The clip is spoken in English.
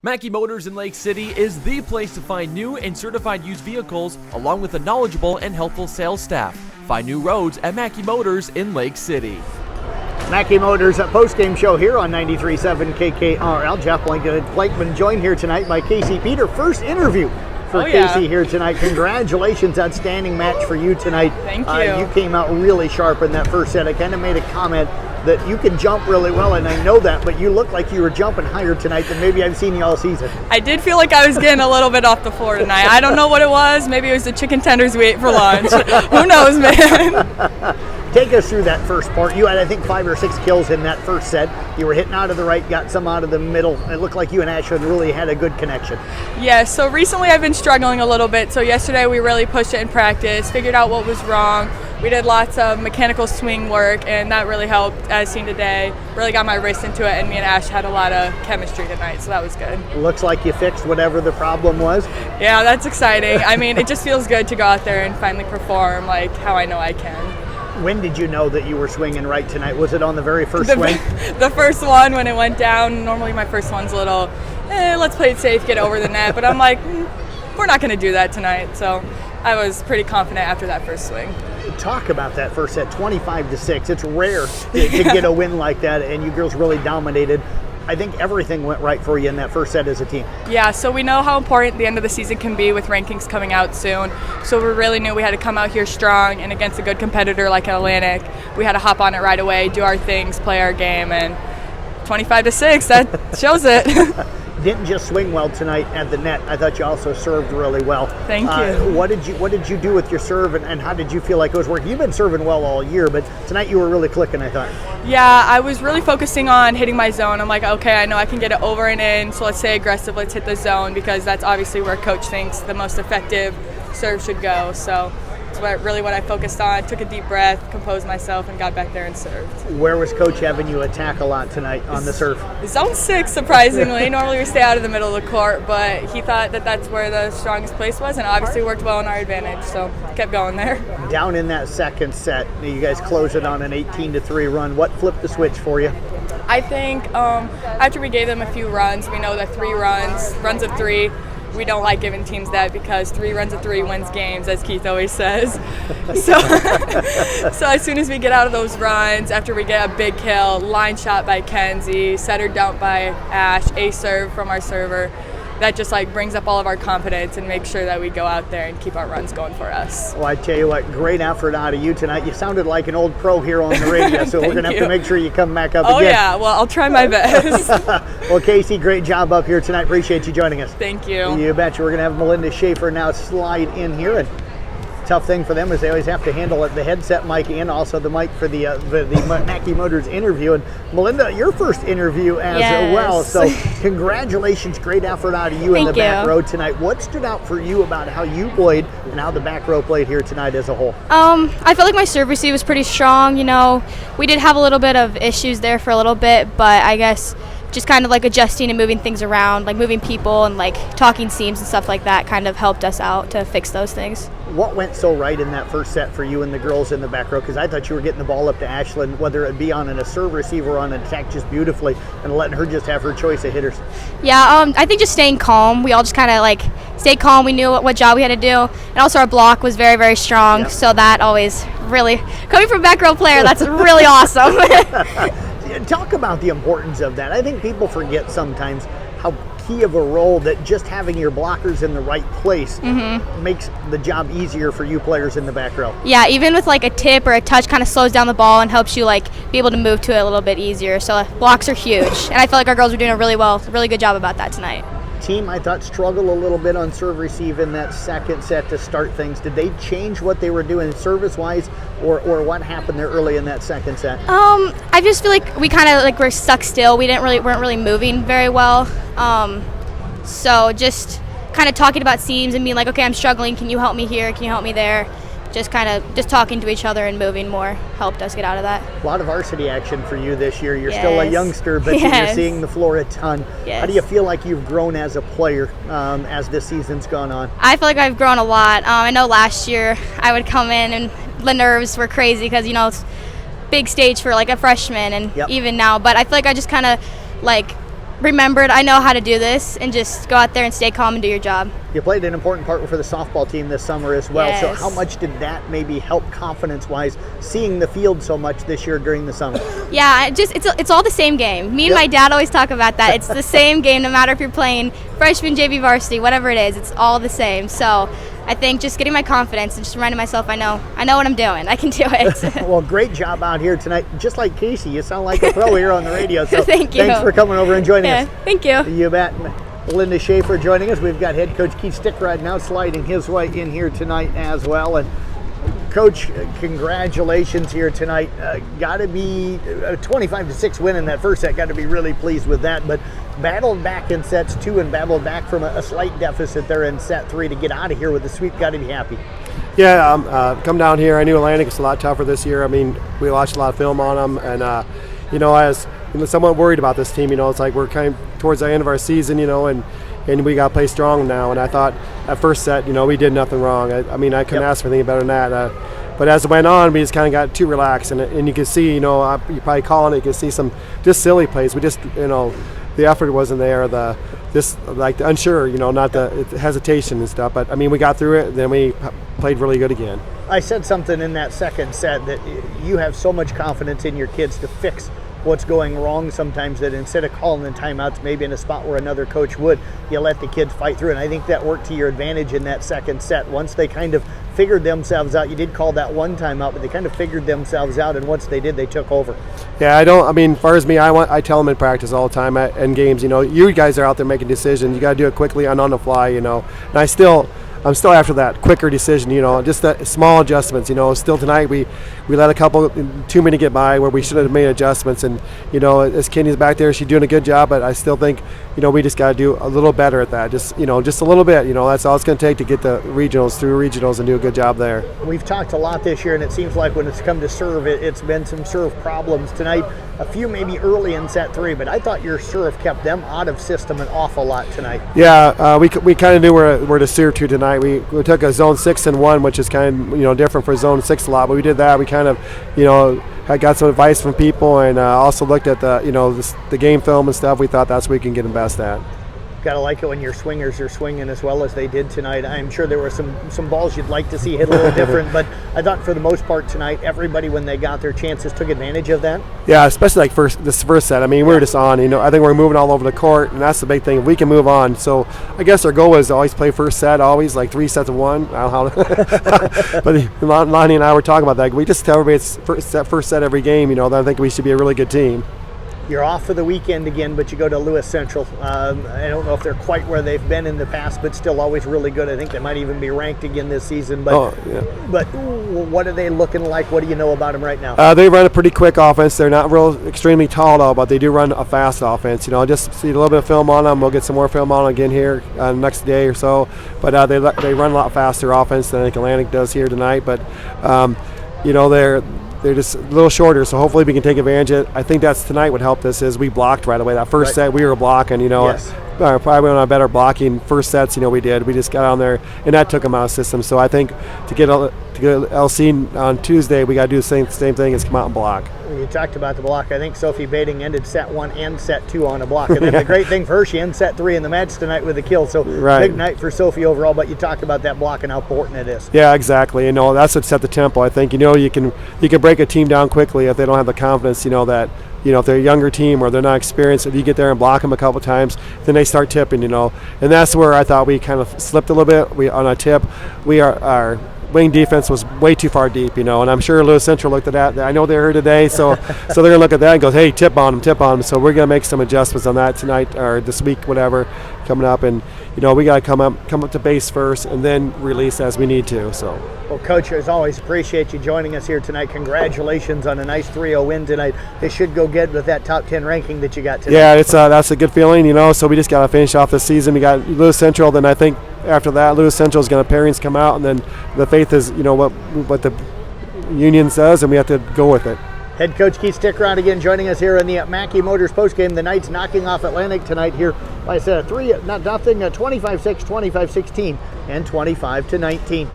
Mackey Motors in Lake City is the place to find new and certified used vehicles, along with a knowledgeable and helpful sales staff. Find new roads at Mackey Motors in Lake City. Mackey Motors post-game show here on 93.7 KKRL. Jeff Blakeman joined here tonight by Casey Peter. First interview for Casey here tonight. Congratulations, outstanding match for you tonight. Thank you. You came out really sharp in that first set. I kind of made a comment that you can jump really well, and I know that, but you look like you were jumping higher tonight than maybe I've seen you all season. I did feel like I was getting a little bit off the floor tonight. I don't know what it was. Maybe it was the chicken tenders we ate for lunch. Who knows, man? Take us through that first part. You had, I think, 5 or 6 kills in that first set. You were hitting out of the right, got some out of the middle. It looked like you and Ashlyn really had a good connection. Yeah, so recently I've been struggling a little bit. So yesterday we really pushed it in practice, figured out what was wrong. We did lots of mechanical swing work, and that really helped, as seen today. Really got my wrist into it, and me and Ash had a lot of chemistry tonight, so that was good. Looks like you fixed whatever the problem was. Yeah, that's exciting. I mean, it just feels good to go out there and finally perform like how I know I can. When did you know that you were swinging right tonight? Was it on the very first swing? The first one when it went down. Normally my first one's a little, let's play it safe, get over the net. But I'm like, we're not going to do that tonight. So I was pretty confident after that first swing. Talk about that first set, 25-6. It's rare to get a win like that, and you girls really dominated. I think everything went right for you in that first set as a team. Yeah, so we know how important the end of the season can be with rankings coming out soon. So we really knew we had to come out here strong, and against a good competitor like Atlantic, we had to hop on it right away, do our things, play our game, and 25-6, that shows it. Didn't just swing well tonight at the net. I thought you also served really well. Thank you. What did you do with your serve, and how did you feel like it was working? You've been serving well all year, but tonight you were really clicking, I thought. Yeah, I was really focusing on hitting my zone. I'm like, okay, I know I can get it over and in, so let's stay aggressive, let's hit the zone, because that's obviously where coach thinks the most effective serve should go. So it's what I focused on. Took a deep breath, composed myself, and got back there and served. Where was coach having you attack a lot tonight on the serve? Zone 6, surprisingly. Normally we stay out of the middle of the court, but he thought that that's where the strongest place was, and obviously worked well in our advantage, so kept going there. Down in that second set, you guys closed it on an 18-3 run. What flipped the switch for you? I think after we gave them a few runs, we know that 3 runs of 3, we don't like giving teams that, because 3 runs of 3 wins games, as Keith always says. So as soon as we get out of those runs, after we get a big kill, line shot by Kenzie, setter dump by Ash, a serve from our server, that just brings up all of our confidence and makes sure that we go out there and keep our runs going for us. Well, I tell you what, great effort out of you tonight. You sounded like an old pro here on the radio, so we're going to have to make sure you come back up again. Oh, yeah. Well, I'll try my best. Well, Casey, great job up here tonight. Appreciate you joining us. Thank you. You betcha. We're going to have Melinda Schaefer now slide in here. And tough thing for them is they always have to handle the headset mic and also the mic for the Mackey Motors interview. And Melinda, your first interview as well. So congratulations, great effort out of you in the back row tonight. What stood out for you about how you played and how the back row played here tonight as a whole? I felt like my serve receive was pretty strong. You know, we did have a little bit of issues there for a little bit, but I guess just kind of adjusting and moving things around, moving people and talking seams and stuff like that kind of helped us out to fix those things. What went so right in that first set for you and the girls in the back row? Because I thought you were getting the ball up to Ashlyn, whether it be on a serve receiver or on an attack, just beautifully, and letting her just have her choice of hitters. Yeah, I think just staying calm. We all just kind of stayed calm. We knew what job we had to do. And also our block was very, very strong. Yep. So that always really, coming from a back row player, that's really awesome. Talk about the importance of that. I think people forget sometimes how key of a role that just having your blockers in the right place makes the job easier for you players in the back row. Yeah, even with a tip or a touch kind of slows down the ball and helps you be able to move to it a little bit easier. So blocks are huge, and I feel like our girls were doing a really good job about that tonight. Team, I thought, struggled a little bit on serve receive in that second set to start things. Did they change what they were doing service-wise, or what happened there early in that second set? I just feel like we kind of were stuck still. We weren't really moving very well. So just kind of talking about seams and being like, okay, I'm struggling. Can you help me here? Can you help me there? Just talking to each other and moving more helped us get out of that. A lot of varsity action for you this year. You're still a youngster, but you're seeing the floor a ton. How do you feel like you've grown as a player as this season's gone on? I feel like I've grown a lot. I know last year I would come in and the nerves were crazy because, it's big stage for a freshman and even now. But I feel like I just kind of remembered I know how to do this, and just go out there and stay calm and do your job. You played an important part for the softball team this summer as well. Yes. So how much did that maybe help confidence-wise, seeing the field so much this year during the summer? Yeah, it's all the same game. Me and my dad always talk about that. It's the same game no matter if you're playing freshman, JV, varsity, whatever it is. It's all the same. So I think just getting my confidence and just reminding myself I know what I'm doing. I can do it. Well, great job out here tonight. Just like Casey, you sound like a pro here on the radio. So Thank you. Thanks for coming over and joining us. Thank you. You bet. Linda Schaefer joining us. We've got head coach Keith Stickrod now sliding his way in here tonight as well. And Coach, congratulations here tonight. Got to be a 25-6 win in that first set. Got to be really pleased with that. But battled back in sets 2 and battled back from a slight deficit there in set 3 to get out of here with the sweep. Got to be happy. Yeah, come down here. I knew Atlantic was a lot tougher this year. I mean, we watched a lot of film on them, and as somewhat worried about this team. It's like we're kind of towards the end of our season, and we got to play strong now. And I thought at first set, we did nothing wrong. I couldn't ask for anything better than that. But as it went on, we just kind of got too relaxed, and you can see, you probably calling it, you can see some just silly plays. We just, the effort wasn't there. The unsure, not the hesitation and stuff. But we got through it. And then we played really good again. I said something in that second set that you have so much confidence in your kids to fix what's going wrong sometimes, that instead of calling the timeouts maybe in a spot where another coach would, you let the kids fight through. And I think that worked to your advantage in that second set. Once they kind of figured themselves out, you did call that one timeout, but they kind of figured themselves out, and once they did, they took over. Yeah, as far as me, I tell them in practice all the time in games, you guys are out there making decisions. You got to do it quickly and on the fly, and I'm still after that quicker decision, just that small adjustments. Still tonight we let a couple too many get by where we should have made adjustments. And as Kenny's back there, she's doing a good job. But I still think we just got to do a little better at that. Just a little bit. That's all it's going to take to get the regionals through regionals and do a good job there. We've talked a lot this year, and it seems like when it's come to serve, it's been some serve problems tonight. A few maybe early in set 3, but I thought your serve kept them out of system an awful lot tonight. Yeah, we kind of knew where to serve to tonight. We took a zone 6 and 1, which is kind of different for zone 6 a lot. But we did that. We kind of I got some advice from people, and also looked at the game film and stuff. We thought that's what we can get them best at. Gotta like it when your swingers are swinging as well as they did tonight. I'm sure there were some balls you'd like to see hit a little different, but I thought for the most part tonight, everybody, when they got their chances, took advantage of that. Yeah, especially this first set. We were just on. I think we're moving all over the court, and that's the big thing. We can move on. So I guess our goal is to always play first set, always like 3 sets of 1. I don't know how. But Lonnie and I were talking about that. We just tell everybody it's first set every game. Then I think we should be a really good team. You're off for the weekend again, but you go to Lewis Central. I don't know if they're quite where they've been in the past, but still always really good. I think they might even be ranked again this season. But, but what are they looking like? What do you know about them right now? They run a pretty quick offense. They're not real extremely tall, though, but they do run a fast offense. Just see a little bit of film on them. We'll get some more film on them again here next day or so. But they run a lot faster offense than I think Atlantic does here tonight. But, they're just a little shorter, so hopefully we can take advantage of it. I think that's tonight what helped us is we blocked right away. That first set we were blocking, Yes. Probably one of our better blocking first sets, we did. We just got on there, and that took them out of the system. So I think to get LC on Tuesday, we got to do the same thing as come out and block. You talked about the block. I think Sophie Bading ended set 1 and set 2 on a block. And then the great thing for her, she ends set 3 in the match tonight with a kill. So big night for Sophie overall, but you talked about that block and how important it is. Yeah, exactly. That's what set the tempo. I think, you can break a team down quickly if they don't have the confidence, that if they're a younger team or they're not experienced, if you get there and block them a couple times, then they start tipping, and that's where I thought we kind of slipped a little bit. On a tip, our wing defense was way too far deep, and I'm sure Lewis Central looked at that. I know they're here today, so they're going to look at that and go, hey, tip on them. So we're going to make some adjustments on that tonight or this week, whatever, coming up. And, we got to come up to base first and then release as we need to. So. Well, Coach, as always, appreciate you joining us here tonight. Congratulations on a nice 3-0 win tonight. They should go good with that top 10 ranking that you got today. Yeah, that's a good feeling, So we just got to finish off the season. We got Lewis Central, then I think after that, Lewis Central is going to pairings come out, and then the faith is, what the union says, and we have to go with it. Head coach Keith Stickrod again joining us here in the Mackey Motors postgame. The Knights knocking off Atlantic tonight here. Like I said, 25-6, 25-16, and 25-19.